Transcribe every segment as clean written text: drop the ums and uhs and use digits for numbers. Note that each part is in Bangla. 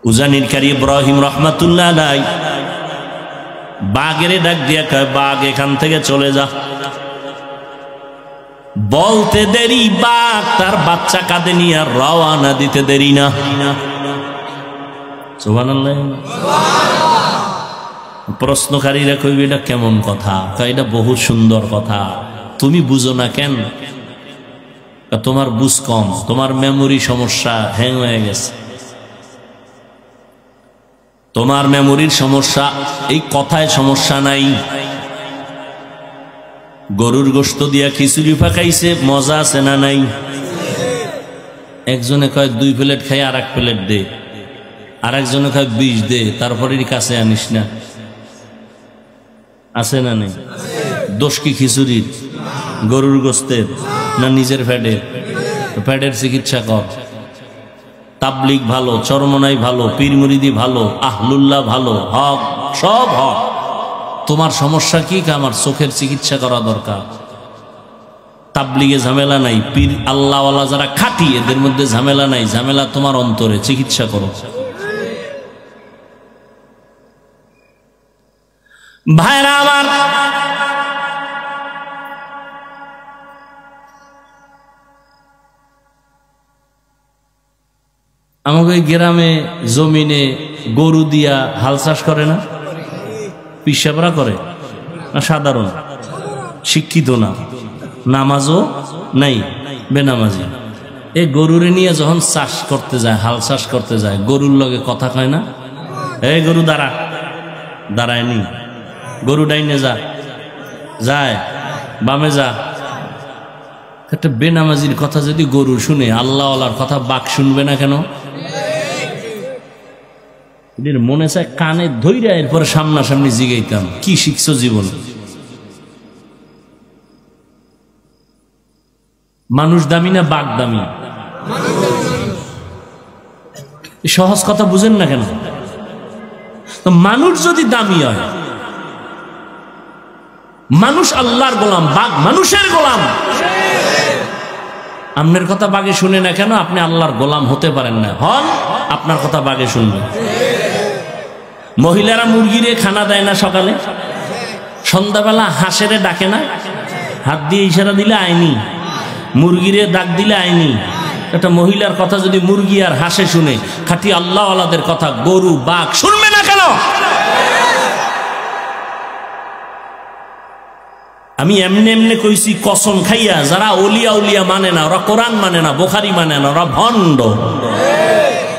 উজানির কারি ইব্রাহিম রহমাতুল্লাহ আলাই বাঘেরে ডাক দিয়া কয়, বাঘ এখান থেকে চলে যা। বলতে দেরি বাঘ তার বাচ্চা কাঁধে নিয়ে রওয়ানা দিতে দেরি না। সুবহানাল্লাহ। প্রশ্নকারীরা কইবে এটা কেমন কথা? এটা বহুত সুন্দর কথা, তুমি বুঝো না কেন? তোমার বুঝ কম, তোমার মেমোরি সমস্যা, হ্যাং হয়ে গেছে, তোমার মেমোরির সমস্যা, এই কথায় সমস্যা নাই। গরুর গোশত দিয়া খিচুড়ি পাকাইছে, মজা আছে না নাই? একজনে কয় 2 প্লেট খাই, আর 1 প্লেট দে, আর একজনে কয় 20 দে, তারপরে কাছে আনিস না, আছে না নেই? দোষ কি খিচুড়ির, গরুর গোশতের, না নিজের ফ্যাটের? ফ্যাটের চিকিৎসা কর। তাবলিগ ভালো, চরমনাই ভালো, পীর মুরিদি ভালো, আহলুল্লাহ ভালো, হক সব হক। তোমার সমস্যা কি? আমার চোখের চিকিৎসা করা দরকার। তাবলিগে ঝামেলা নাই, পীর আল্লাহওয়ালা যারা খাঁটি এদের মধ্যে ঝামেলা নাই, ঝামেলা তোমার অন্তরে, চিকিৎসা করো। ভাইরা আমার, আমাকে গ্রামে জমিনে গরু দিয়া হাল চাষ করে না? পিসাবরা করে না? সাধারণ শিক্ষিত না, নামাজও নাই, বেনামাজি। এই গরুরে নিয়ে যখন চাষ করতে যায়, হাল চাষ করতে যায়, গরুর লগে কথা কয় না? এই গরু দাঁড়া, দাঁড়ায়নি, গরু ডাইনে যা, যায় বামে যা। একটা বেনামাজির কথা যদি গরু শুনে, আল্লাহওয়ালার কথা বাঘ শুনবে না কেন? এদের মনে চায় কানে ধইরা এরপরে সামনাসামনি জিগাইতাম, কি শিখছো জীবন? মানুষ দামি না বাঘ দামি? সহজ কথা বুঝেন না কেন? তো মানুষ যদি দামি হয়, মানুষ আল্লাহর গোলাম, বাঘ মানুষের গোলাম। আপনার কথা বাঘে শুনে না কেন? আপনি আল্লাহর গোলাম হতে পারেন না, হন আপনার কথা বাঘে শুনবে। মহিলারা মুরগিরে খানা দেয় না সকালে? সন্ধ্যাবেলা হাঁসেরে ডাকে না? হাত দিয়ে ইশারা দিলে আইনি, মুরগিরে ডাক দিলে আইনি। একটা মহিলার কথা যদি মুরগি আর হাঁসে শুনে, খাঁটি আল্লাহওয়ালাদের কথা গরু বাঘ শুনবে না কেন? আমি এমনি এমনি কইছি কসম খাইয়া, যারা ওলিয়া উলিয়া মানে না, ওরা কোরআন মানে না, বুখারী মানে না, ওরা ভণ্ড।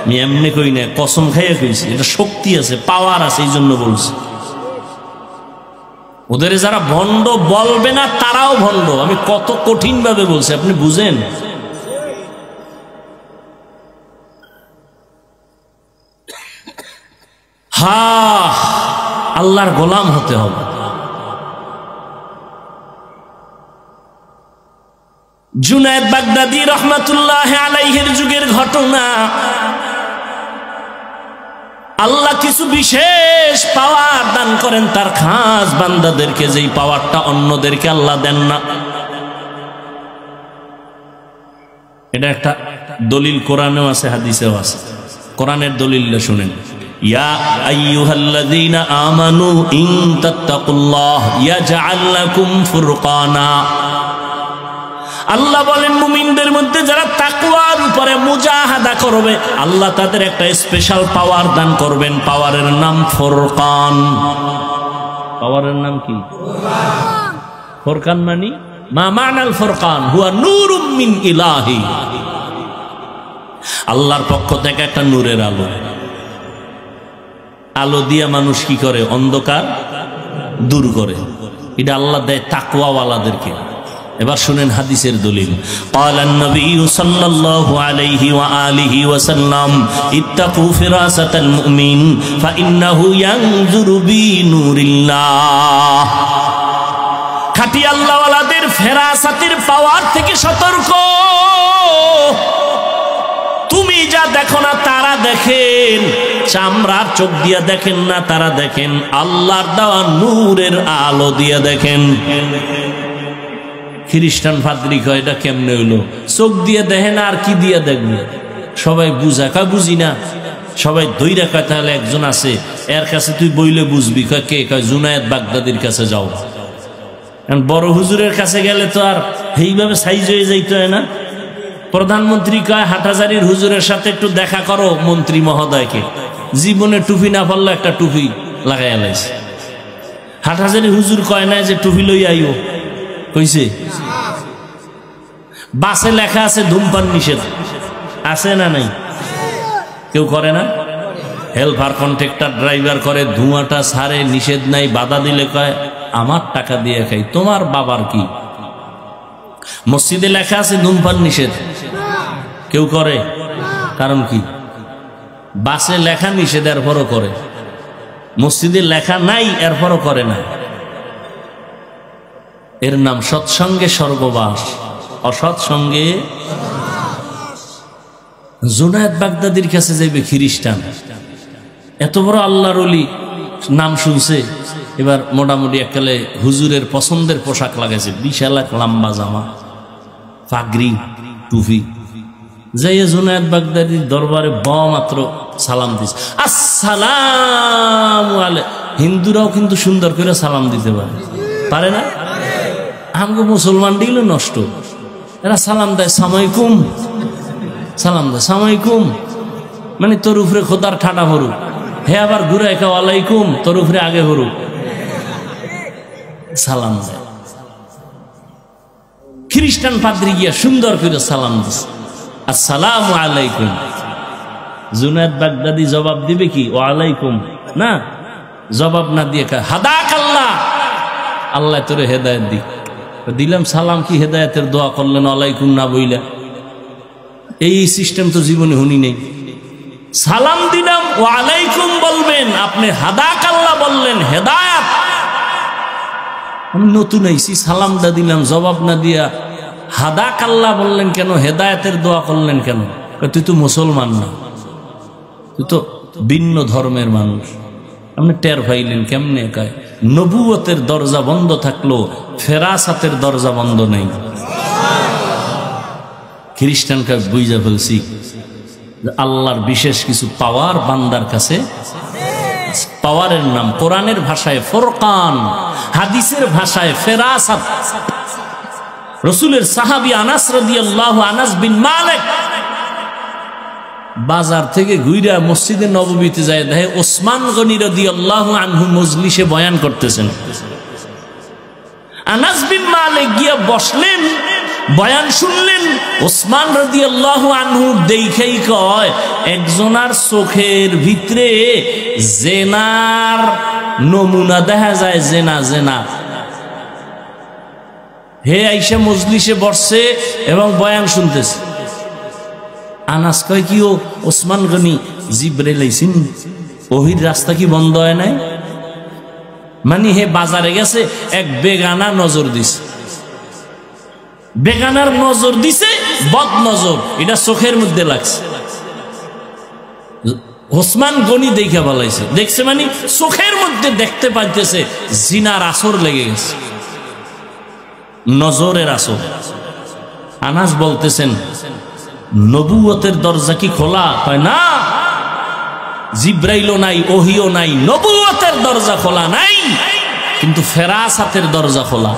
আমি এমনি কই না, কসম খাইয়া কইছি, এটা শক্তি আছে, পাওয়ার আছে, এই জন্য বলছি। ওদের যারা ভণ্ড বলবে না তারাও ভণ্ড। আমি কত কঠিন ভাবে বলছি, আপনি বুঝেন? হ্যাঁ, আল্লাহর গোলাম হতে হবে। জুনায়েদ বাগদাদী রহমাতুল্লাহ আলাইহির যুগের ঘটনা। আল্লাহ কিছু বিশেষ পাওয়ার দান করেন তার খাস বান্দাদেরকে, যেই পাওয়ারটা অন্যদেরকে আল্লাহ দেন না। এটা একটা দলিল কোরআনেও আছে, হাদিসেও আছে। কোরআনের দলিলটা শুনেন। ইয়া আইয়ুহাল্লাযীনা আমানু ইন তাত্তাকুল্লাহ ইয়াজআল লাকুম ফুরকানা। আল্লাহ বলেন, মুমিনদের মধ্যে যারা তাকওয়ার উপরে মুজাহাদা করবে, আল্লাহ তাদের একটা স্পেশাল পাওয়ার দান করবেন। পাওয়ারের নাম ফুরকান। পাওয়ারের নাম কি? ফুরকান মানে মা মানাল ফুরকান হুয়া নূরুম মিন ইলাহি। আল্লাহর পক্ষ থেকে একটা নূরের আলো। আলো দিয়া মানুষ কি করে? অন্ধকার দূর করে। এটা আল্লাহ দেয় তাকওয়াওয়ালাদেরকে। এবার শুনেন হাদিসের দলিল। ক্বালান নবী সাল্লাল্লাহু আলাইহি ওয়া আলিহি ওয়া সাল্লাম ইত্তাকু ফিরাসাতাল মুমিন ফাইন্নাহু ইয়ানজুরু বিনুরিল্লাহ। খাঁটি আল্লাহওয়ালাদের ফেরাসাতের পাওয়ার থেকে সতর্ক। তুমি যা দেখো না তারা দেখেন, চামড়ার চোখ দিয়া দেখেন না, তারা দেখেন আল্লাহর দেওয়া নূরের আলো দিয়া দেখেন। খ্রিস্টান পাদ্রী কয় এটা কেমনে হইলো? চোখ দিয়ে দেখে না, আর কি দিয়ে দেখবে? সবাই বুঝা কয় বুঝি না। সবাই দইরা কয় তাহলে একজন আছে, এর কাছে তুই বইলে বুঝবি। কয় কে? কয় জুনায়েদ বাগদাদির কাছে যাও। বড় হুজুরের কাছে গেলে তো আর এইভাবে সাইজ হয়ে যাইতে হয় না। প্রধানমন্ত্রী কয় হাটহাজারীর হুজুরের সাথে একটু দেখা করো মন্ত্রী মহোদয়কে। জীবনে টুপি না পারলো একটা টুপি লাগাইয়া লাইছে। হাটহাজারী হুজুর কয় না যে টুপি লই আইও, কইছে? বাসে লেখা আছে ধূমপান নিষেধ, আছে না নাই? কেউ করে না? হেল্পার কন্ট্রাক্টর ড্রাইভার করে, ধোঁয়াটা ছাড়ে, নিষেধ নাই। বাধা দিলে কয় আমার টাকা দিয়ে খাই, তোমার বাবার কি? মসজিদে লেখা আছে ধূমপান নিষেধ, কেউ করে? কারণ কি? বাসে লেখা নিষেধ, এরপরও করে। মসজিদে লেখা নাই, এরপরও করে না। এর নাম সৎসঙ্গে স্বর্গবাস, অসৎসঙ্গে। জুনায়েদ বাগদাদির কাছে যাইবে খ্রিস্টান, এত বড় আল্লাহর ওলি, নাম শুনছে। এবার মোটামুটি এককালে হুজুরের পছন্দের পোশাক লাগাইছে, বিশাল এক লম্বা জামা, পাগড়ি, টুপি। যাইয়া জুনায়েদ বাগদাদির দরবারে মাত্র সালাম দিস, আসসালামু আলাইকুম। হিন্দুরাও কিন্তু সুন্দর করে সালাম দিতে পারে না? আমগো মুসলমান দিল নষ্ট, এরা সালাম দেয় সালামালাইকুম, সালাম দেয় সালামালাইকুম, মানে তোর উপরে খোদার ঠাটা হরুক। হে আবার ঘুরে একা ওয়ালাইকুম, তোর উপরে আগে হরুক, সালাম দেয়। খ্রিস্টান পাদ্রী গিয়া সুন্দর করে সালাম দিস, আসসালামু আলাইকুম। জুনায়েদ বাগদাদি জবাব দিবে কি? ওয়ালাইকুম না, জবাব না দিয়ে হাদাক আল্লাহ, আল্লাহ তোরে হেদায়েত দিক। দিলাম সালাম, কি হেদায়েতের দোয়া করলেন ওয়ালাইকুম না বইলা? এই সিস্টেম তো জীবনে শুনি নেই। সালাম দিলাম ওয়ালাইকুম বলবেন, আপনি হাদাক আল্লাহ বললেন, হেদায়েত। আমি নতুন আইছি, সালামটা দিলাম, জবাব না দিয়া হাদাক আল্লাহ বললেন কেন? হেদায়েতের দোয়া করলেন কেন? তুই তো মুসলমান না, তুই তো ভিন্ন ধর্মের মানুষ। আপনি টের পাইলেন কেমনে? কয় নবুয়তের দরজা বন্ধ থাকলো, ফেরাসাতের দরজা বন্ধ নেই। খ্রিস্টানকে বুঝা ফেলছি, আল্লাহর বিশেষ কিছু পাওয়ার বান্দার কাছে। পাওয়ারের নাম কোরআনের ভাষায় ফুরকান, হাদিসের ভাষায় ফেরাসাত। রাসূলের সাহাবী আনাস রাদিয়াল্লাহু আনাস বিন মালিক বাজার থেকে ঘুইরা মসজিদে নববীতে যায়, দেখে ওসমান গনি রাদিয়াল্লাহু আনহু মজলিসে বয়ান করতেছেন। আনাস বিন মালিক গিয়া বসলেন, বয়ান শুনলেন। ওসমান রাদিয়াল্লাহু আনহু দেখাই কয় একজনার চোখের ভিতরে জেনার নমুনা দেখা যায়, জেনা জেনা। হে আইসা মজলিসে বসছে এবং বয়ান শুনতেছে। আনাস কয় কি ও ওসমান গনি, জিব্রাইল আইছেন, ওহির রাস্তা কি বন্ধ হয় নাই? মানে হে বাজারে গেছে, এক বেগানা নজর দিছে, বেগানার নজর দিছে, বদ নজর, এটা চোখের মধ্যে লাগছে। ওসমান গনি দেখা বলাইছে, দেখছে মানে চোখের মধ্যে দেখতে পাইতেছে জিনার আসর লেগে গেছে, নজরের আসর। আনাস বলতেছেন নবুয়তের দরজা কি খোলা? হয় না, জিব্রাইলও নাই, ওহিও নাই, নবুয়তের দরজা খোলা নাই, কিন্তু ফেরাসাতের দরজা খোলা।